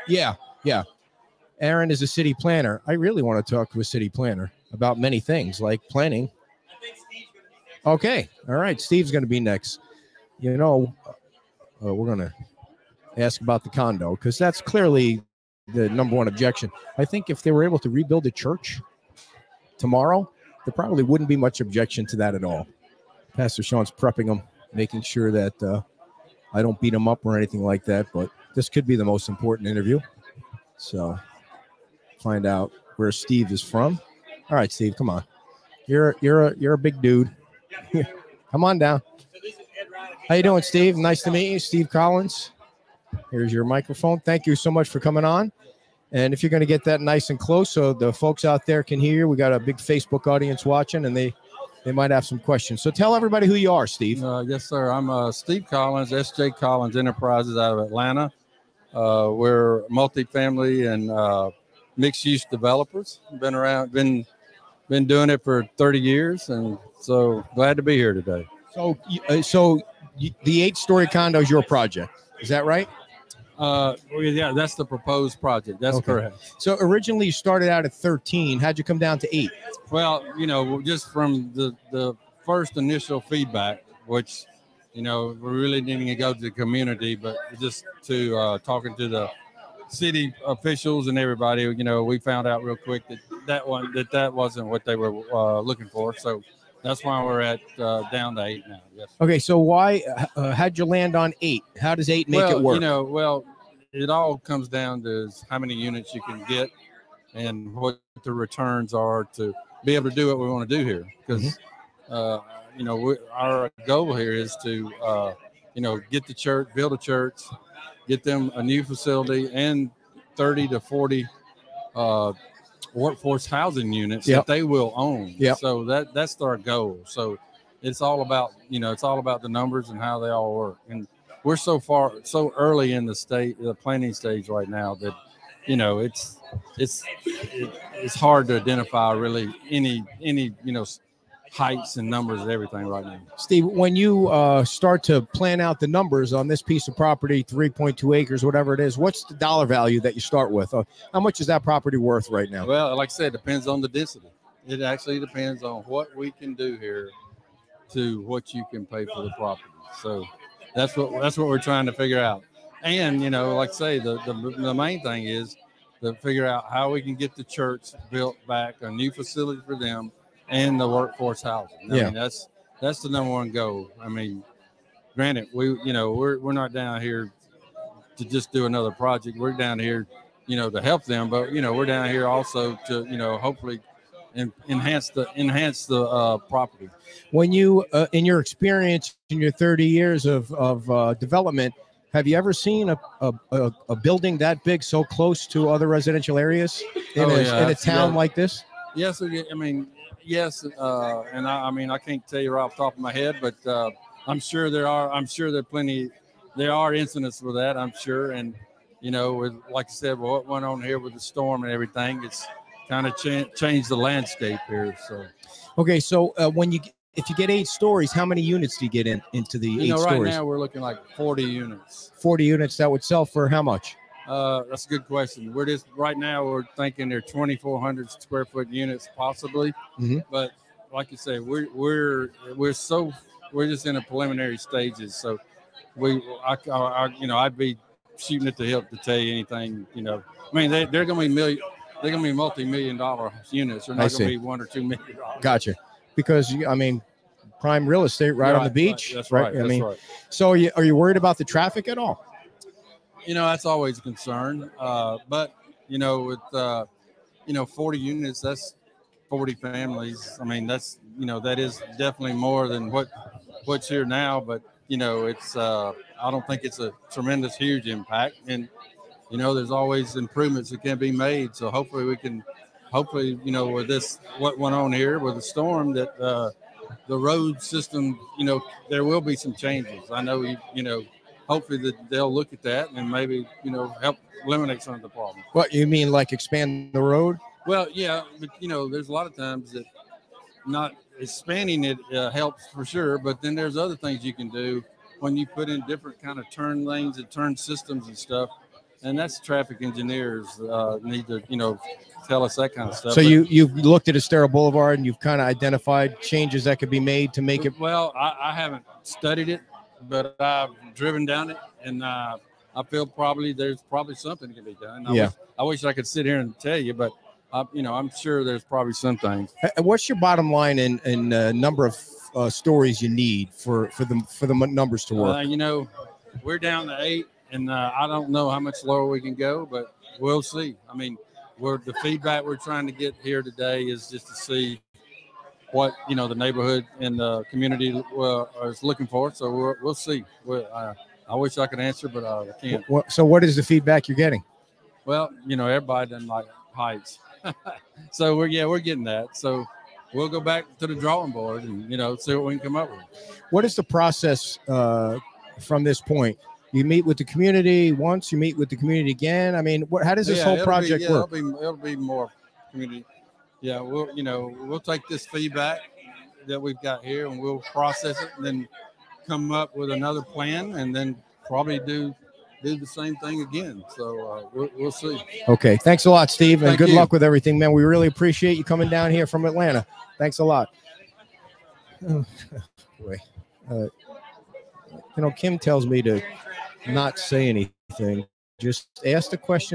Yeah, yeah. Aaron is a city planner. I really want to talk to a city planner about many things like planning. Okay, all right. Steve's going to be next. You know, we're going to ask about the condo because that's clearly the number one objection. I think if they were able to rebuild a church tomorrow, there probably wouldn't be much objection to that at all. Pastor Sean's prepping them, making sure that I don't beat him up or anything like that. But this could be the most important interview. So find out where Steve is from. All right, Steve, come on. You're a big dude. Come on down. How you doing, Steve? Nice to meet you, Steve Collins. Here's your microphone. Thank you so much for coming on. And if you're going to get that nice and close so the folks out there can hear you, we got a big Facebook audience watching, and they might have some questions. So tell everybody who you are, Steve. Yes, sir. I'm Steve Collins, S.J. Collins Enterprises out of Atlanta. We're multifamily and mixed-use developers. Been doing it for 30 years, and so glad to be here today. So the 8-story condo is your project. Is that right? Yeah, that's the proposed project. That's correct. So originally you started out at 13. How'd you come down to 8? Well, just from the first initial feedback, which, we really didn't even go to the community, but just to talking to the city officials and everybody, we found out real quick that wasn't what they were looking for. So that's why we're at down to 8 now. Yes. Okay, so why? How'd you land on 8? How does 8 make it work? It all comes down to how many units you can get and what the returns are to be able to do what we want to do here. Because our goal here is to get the church, build a church, get them a new facility and 30 to 40 workforce housing units that they will own. Yep. So that's our goal. So it's all about the numbers and how they all work. And we're so early in the planning stage right now that it's hard to identify really any heights and numbers and everything right now. Steve, when you start to plan out the numbers on this piece of property, 3.2 acres, whatever it is, what's the dollar value that you start with? How much is that property worth right now? Well, like I said, it depends on the density. It actually depends on what we can do here to what you can pay for the property. So that's what we're trying to figure out. And, like I say, the main thing is to figure out how we can get the church built back, a new facility for them, and the workforce housing. I mean, that's the number one goal. I mean, granted, we're not down here to just do another project. We're down here, to help them, but we're down here also to, hopefully enhance the property. When you, in your experience in your 30 years of development, have you ever seen a building that big so close to other residential areas in a town like this? Yes, I mean. Yes, and I can't tell you right off the top of my head, but I'm sure there are incidents with that, I'm sure. And, like I said, what went on here with the storm and everything, it's kind of changed the landscape here. So, okay, so if you get 8 stories, how many units do you get into the 8 stories? Right now we're looking like 40 units. 40 units that would sell for how much? That's a good question. Right now we're thinking they're 2,400 square foot units possibly, but like you say, we're just in the preliminary stages. So I'd be shooting at the hip to tell you anything. I mean they're going to be multi-million-dollar units. They're not going to be $1 or $2 million. Gotcha. Because prime real estate right on the beach. That's right. Right. So are you worried about the traffic at all? That's always a concern. But, with, 40 units, that's 40 families. I mean, that is definitely more than what's here now. But, it's I don't think it's a tremendous, huge impact. And, there's always improvements that can be made. So hopefully with this, what went on here with the storm, that the road system, there will be some changes. I know, hopefully that they'll look at that and maybe, help eliminate some of the problems. What, you mean like expand the road? Well, yeah, but, there's a lot of times that not expanding it helps for sure, but then there's other things you can do when you put in different kind of turn lanes and turn systems and stuff. And that's traffic engineers need to, tell us that kind of stuff. So you've looked at Estero Boulevard and you've kind of identified changes that could be made to make it. Well, I haven't studied it, but I've driven down it, and I feel there's probably something that can be done. I wish I could sit here and tell you, but I'm sure there's probably some things. What's your bottom line in number of stories you need for the numbers to work? We're down to 8, and I don't know how much lower we can go, but we'll see. I mean, the feedback we're trying to get here today is just to see what the neighborhood and the community is looking for. So we'll see. I wish I could answer, but I can't. So what is the feedback you're getting? Well, everybody doesn't like heights, so we're getting that. So we'll go back to the drawing board and see what we can come up with. What is the process from this point? You meet with the community once, you meet with the community again. I mean, how does this whole project work? It'll be more community. Yeah, we'll take this feedback that we've got here and we'll process it and then come up with another plan and then probably do the same thing again. So we'll see. Okay. Thanks a lot, Steve. And good you. luck with everything, man. We really appreciate you coming down here from Atlanta. Thanks a lot. Oh, boy. Kim tells me to not say anything. Just ask the question.